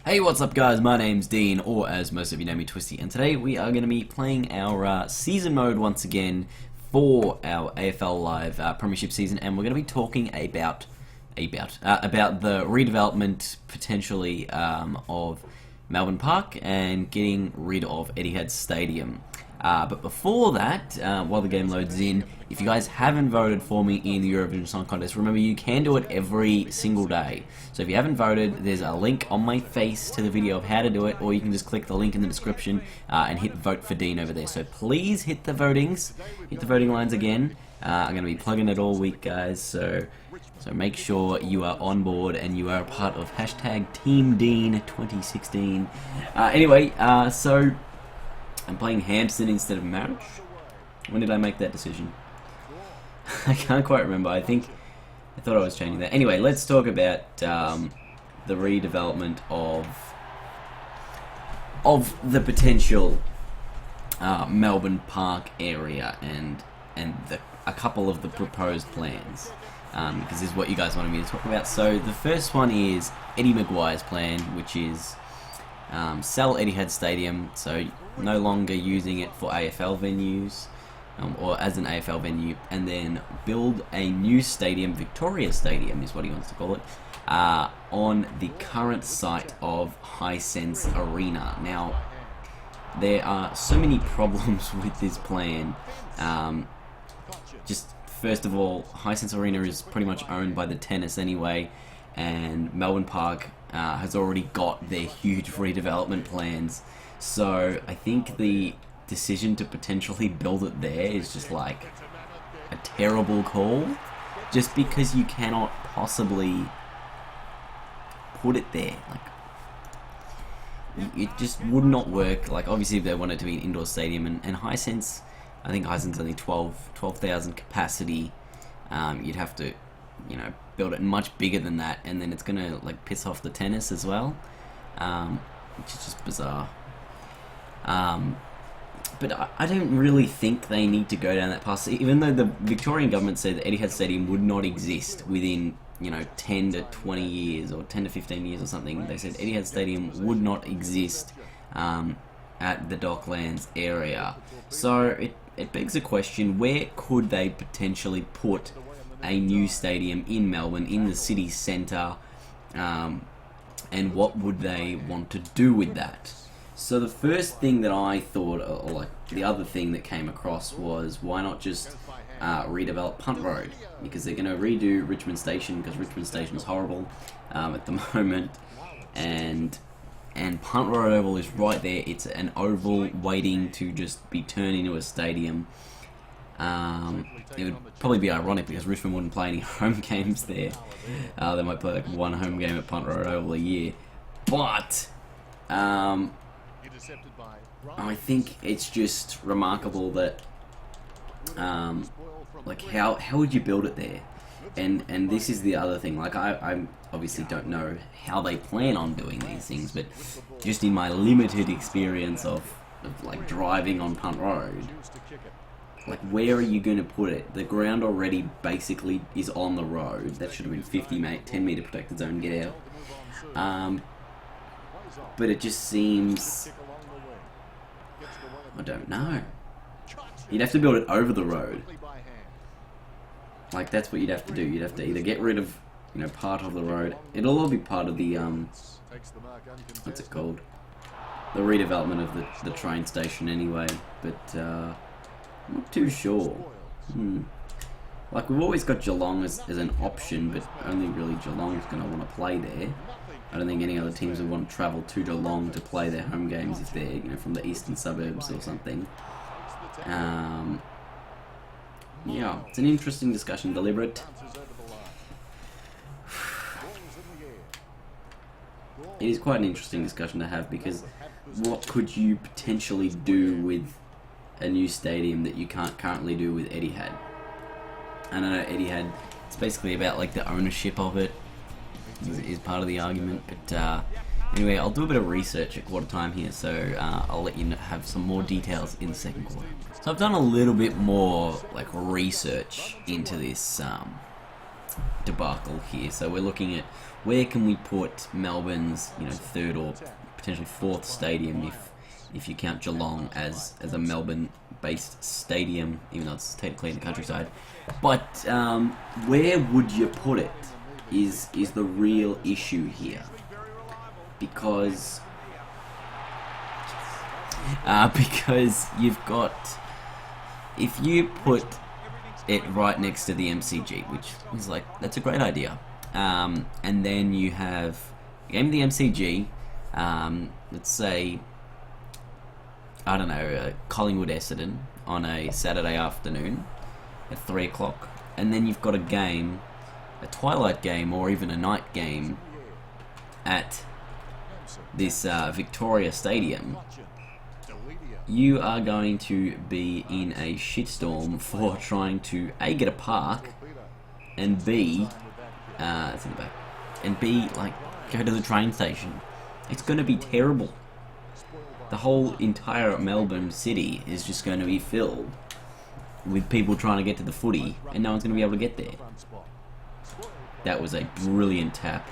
Hey, what's up guys, my name's Dean, or as most of you know me, Twisty, and today we are going to be playing our season mode once again for our AFL Live Premiership season, and we're going to be talking about the redevelopment, potentially, of Melbourne Park and getting rid of Etihad Stadium. But before that, while the game loads in, if you guys haven't voted for me in the Eurovision Song Contest, remember you can do it every single day. So if you haven't voted, there's a link on my face to the video of how to do it, or you can just click the link in the description and hit vote for Dean over there. So please hit the voting lines again. I'm going to be plugging it all week, guys, so make sure you are on board and you are a part of hashtag Team Dean 2016. Anyway, so I'm playing Hampson instead of Marriage. When did I make that decision? I can't quite remember. I thought I was changing that. Anyway, let's talk about the redevelopment of the potential Melbourne Park area and a couple of the proposed plans, because this is what you guys wanted me to talk about. So the first one is Eddie Maguire's plan, which is sell Etihad Stadium, so no longer using it for AFL venues, or as an AFL venue, and then build a new stadium, Victoria Stadium is what he wants to call it, on the current site of Hisense Arena. Now, there are so many problems with this plan. Just first of all, Hisense Arena is pretty much owned by the tennis anyway, and Melbourne Park has already got their huge redevelopment plans. So I think the decision to potentially build it there is just like a terrible call, just because you cannot possibly put it there. Like, it just would not work. Like, obviously if they want it to be an indoor stadium, and Hisense, I think Hisense only 12,000 capacity, you'd have to, you know, build it much bigger than that, and then it's gonna like piss off the tennis as well, which is just bizarre. But I don't really think they need to go down that path, even though the Victorian government said that Etihad Stadium would not exist within, you know, 10 to 20 years or 10 to 15 years or something. They said Etihad Stadium would not exist at the Docklands area. So it begs the question, where could they potentially put a new stadium in Melbourne, in the city centre, and what would they want to do with that? So the first thing that I thought, or like the other thing that came across, was why not just redevelop Punt Road, because they're going to redo Richmond Station, because Richmond Station is horrible at the moment, and Punt Road Oval is right there. It's an oval waiting to just be turned into a stadium. It would probably be ironic because Richmond wouldn't play any home games there. They might play like one home game at Punt Road Oval a year, but I think it's just remarkable that like how would you build it there? And this is the other thing. Like, I obviously don't know how they plan on doing these things, but just in my limited experience of like driving on Punt Road, like, where are you going to put it? The ground already basically is on the road. That should have been 10 metre protected zone, get out. But it just seems, I don't know. You'd have to build it over the road. Like, that's what you'd have to do. You'd have to either get rid of, you know, part of the road. It'll all be part of the, what's it called? The redevelopment of the train station anyway. But, I'm not too sure. Like, we've always got Geelong as an option, but only really Geelong's going to want to play there. I don't think any other teams would want to travel to Geelong to play their home games if they're, you know, from the eastern suburbs or something. Yeah, it's an interesting discussion, deliberate. It is quite an interesting discussion to have, because what could you potentially do with a new stadium that you can't currently do with Etihad? I know Etihad, it's basically about like the ownership of it is part of the argument, but anyway, I'll do a bit of research at quarter time here, so I'll let you have some more details in the second quarter. So I've done a little bit more like research into this debacle here. So we're looking at where can we put Melbourne's, you know, third or potentially fourth stadium if you count Geelong as a Melbourne-based stadium, even though it's technically in the countryside. But where would you put it is the real issue here, because you've got, if you put it right next to the MCG, which is like, that's a great idea, and then you have a game of the MCG, let's say, I don't know, Collingwood Essendon on a Saturday afternoon at 3 o'clock, and then you've got a game, a twilight game or even a night game at this Victoria Stadium. You are going to be in a shitstorm for trying to A, get a park, and B, it's in the back, and B, like, go to the train station. It's going to be terrible. The whole entire Melbourne city is just going to be filled with people trying to get to the footy, and no one's going to be able to get there. That was a brilliant tap.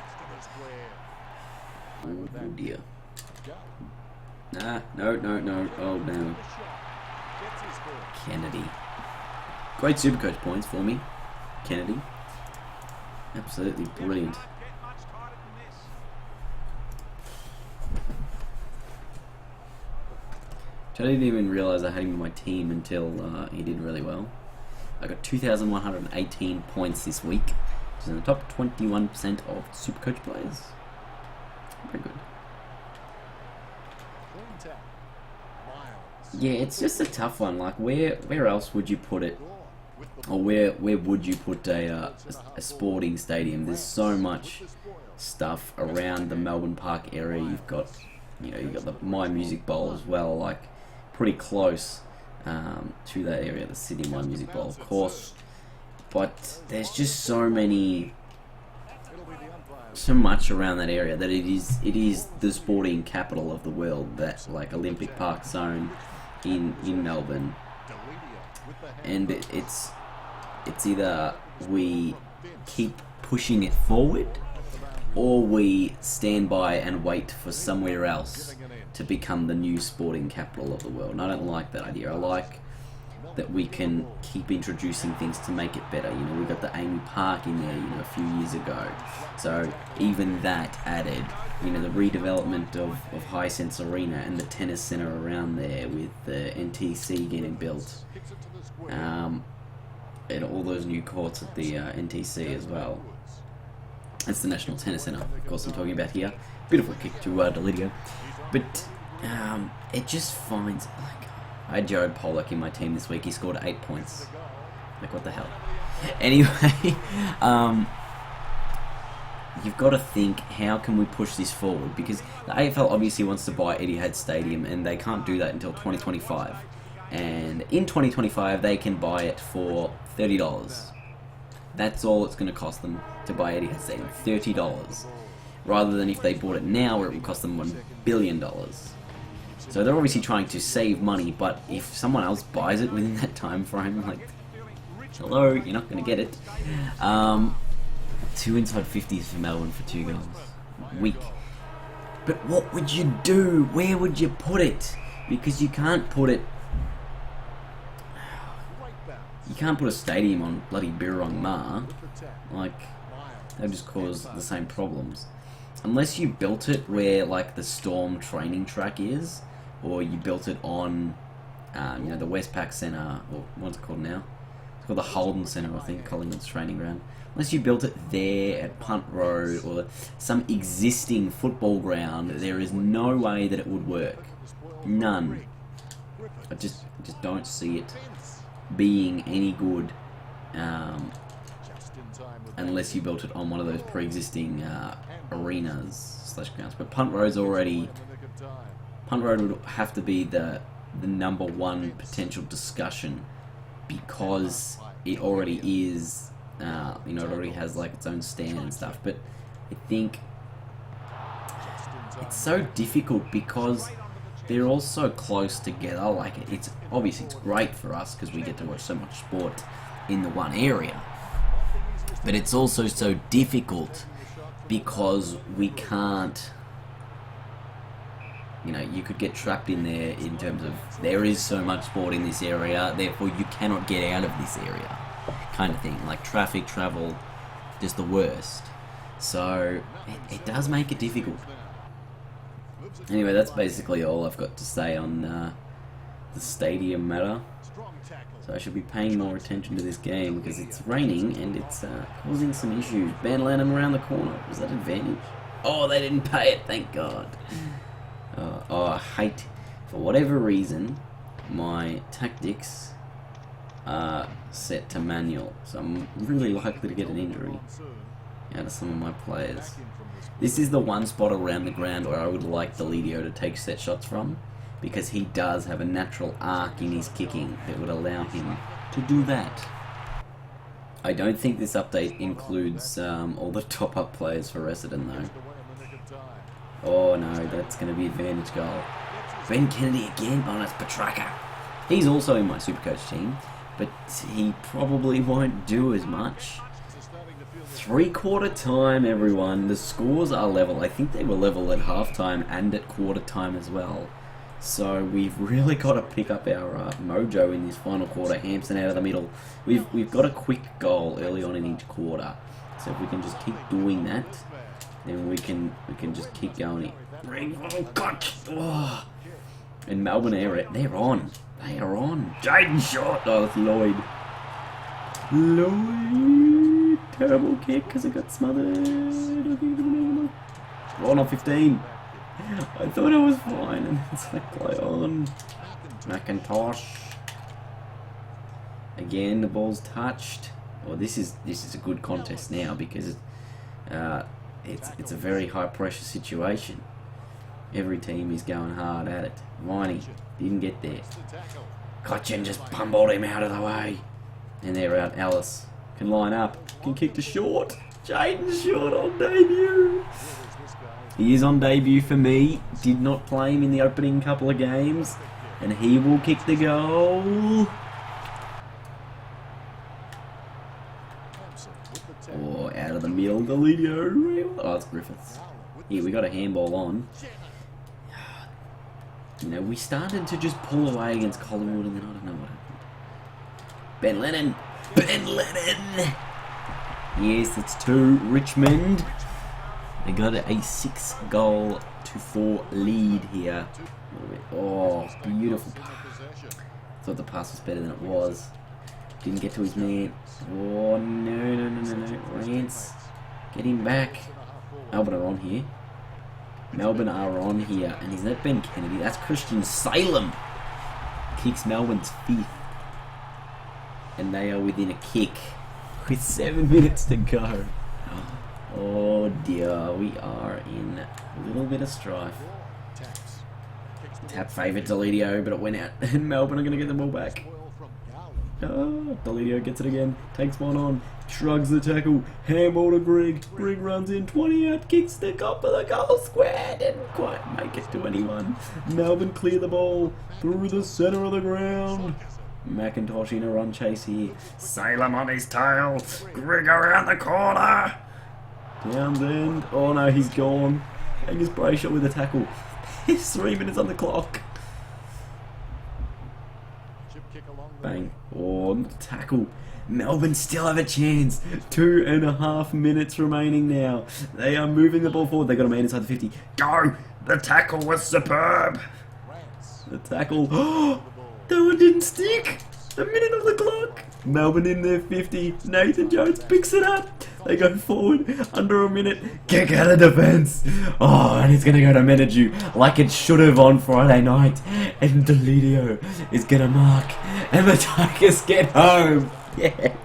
Oh dear. Nah, no, oh no. Kennedy. Great Supercoach points for me. Kennedy. Absolutely brilliant. I didn't even realise I had him in my team until he did really well. I got 2,118 points this week, which is in the top 21% of Supercoach players. Very good. Yeah, it's just a tough one. Like, where else would you put it, or where would you put a sporting stadium? There's so much stuff around the Melbourne Park area. You've got the My Music Bowl as well, like pretty close to that area, the Sydney My Music Bowl, of course. But there's just so much around that area that it is the sporting capital of the world. That, like, Olympic Park zone in Melbourne, and it's either we keep pushing it forward or we stand by and wait for somewhere else to become the new sporting capital of the world. And I don't like that idea. I like that we can keep introducing things to make it better. You know, we got the Amy Park in there, a few years ago. So even that added, the redevelopment of Hisense Arena and the tennis centre around there with the NTC getting built. And all those new courts at the NTC as well. That's the National Tennis Centre, of course, I'm talking about here. Beautiful kick to Delidio. But it just finds, like, I had Jared Pollock in my team this week. He scored 8 points. Like, what the hell? Anyway, you've got to think, how can we push this forward? Because the AFL obviously wants to buy Etihad Stadium, and they can't do that until 2025. And in 2025, they can buy it for $30. That's all it's going to cost them to buy Etihad Stadium, $30. Rather than if they bought it now, where it would cost them $1 billion. So they're obviously trying to save money, but if someone else buys it within that time frame, like, hello, you're not going to get it. 2 inside 50s for Melbourne for 2 goals. Weak. But what would you do? Where would you put it? Because you can't put it... You can't put a stadium on bloody Birrong Ma. Like, that just cause the same problems. Unless you built it where, like, the Storm training track is, or you built it on, the Westpac Centre, or what's it called now? It's called the Holden Centre, I think, Collingwood's training ground. Unless you built it there at Punt Road, or some existing football ground, there is no way that it would work. None. I just don't see it being any good, unless you built it on one of those pre-existing arenas / grounds. But Punt Road would have to be the number one potential discussion, because it already is, it already has, like, its own stand and stuff. But I think it's so difficult because they're all so close together. Like, it's obviously it's great for us because we get to watch so much sport in the one area. But it's also so difficult because we can't, you know, you could get trapped in there in terms of there is so much sport in this area, therefore you cannot get out of this area, kind of thing. Like traffic, travel, just the worst. So it does make it difficult. Anyway, that's basically all I've got to say on the stadium matter. So I should be paying more attention to this game because it's raining and it's causing some issues. Ben Lennon around the corner. Was that advantage? Oh, they didn't pay it, thank God. Oh, I hate, for whatever reason, my tactics are set to manual. So I'm really likely to get an injury out of some of my players. This is the one spot around the ground where I would like Delidio to take set shots from, because he does have a natural arc in his kicking that would allow him to do that. I don't think this update includes all the top-up players for Essendon though. Oh no, that's going to be advantage goal. Ben Kennedy again. Oh, that's Petraka. He's also in my Supercoach team, but he probably won't do as much. 3/4 time, everyone. The scores are level. I think they were level at halftime and at quarter time as well. So we've really got to pick up our mojo in this final quarter. Hampson out of the middle. We've got a quick goal early on in each quarter. So if we can just keep doing that, then we can just keep going. Oh God! Oh. And Melbourne they're on. They are on. Jaden shot. Oh, that's Lloyd. Lloyd. Terrible kick because it got smothered. Oh, not 15. I thought I was fine, and it's like play on. McIntosh. Again, the ball's touched. Well, this is a good contest now because it's a very high pressure situation. Every team is going hard at it. Viney didn't get there. Cochin just pummeled him out of the way, and they're out. Alice can line up, can kick to short. Jaden Short on debut. He is on debut for me. Did not play him in the opening couple of games. And he will kick the goal. Oh, out of the middle. Delidio. Oh, it's Griffiths. Here, we got a handball on. You know, we started to just pull away against Collingwood and then I don't know what happened. Ben Lennon. Ben Lennon. Yes, it's 2 Richmond. They got a 6-4 lead here. Oh, beautiful pass. Thought the pass was better than it was. Didn't get to his man. Oh, no. Rance. Get him back. Melbourne are on here. Melbourne are on here. And is that Ben Kennedy? That's Christian Salem. Kicks Melbourne's 5th. And they are within a kick with 7 minutes to go. Oh dear, we are in a little bit of strife. Tap favoured Delidio, but it went out. And Melbourne are going to get the ball back. Oh, Delidio gets it again. Takes one on. Shrugs the tackle. Handball to Greg. Greg runs in. 20 out. Kicks the top of the goal square. Didn't quite make it to anyone. Melbourne clear the ball through the centre of the ground. McIntosh in a run chase here. Salem on his tail. Greg around the corner. Townsend. Oh no, he's gone. Angus Brayshaw with a tackle. There's 3 minutes on the clock. Bang. Oh, tackle. Melbourne still have a chance. 2.5 minutes remaining now. They are moving the ball forward. They got a man inside the 50. Go! The tackle was superb. The tackle. Oh, that one didn't stick. A minute on the clock. Melbourne in their 50. Nathan Jones picks it up. They go forward under a minute. Kick out of defence. Oh, and it's going to go to Menadue like it should have on Friday night. And Delidio is going to mark. And the Tigers get home. Yes.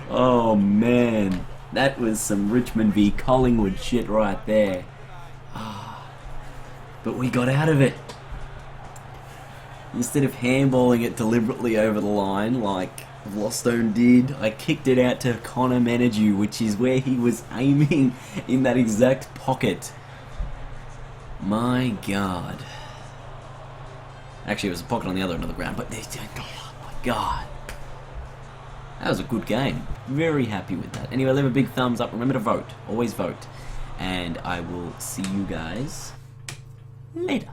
Oh, man. That was some Richmond v Collingwood shit right there. Oh, but we got out of it. Instead of handballing it deliberately over the line like Vlostone did, I kicked it out to Connor Menadue, which is where he was aiming in that exact pocket. My God. Actually, it was a pocket on the other end of the ground, but oh my God. That was a good game. Very happy with that. Anyway, leave a big thumbs up. Remember to vote. Always vote. And I will see you guys later.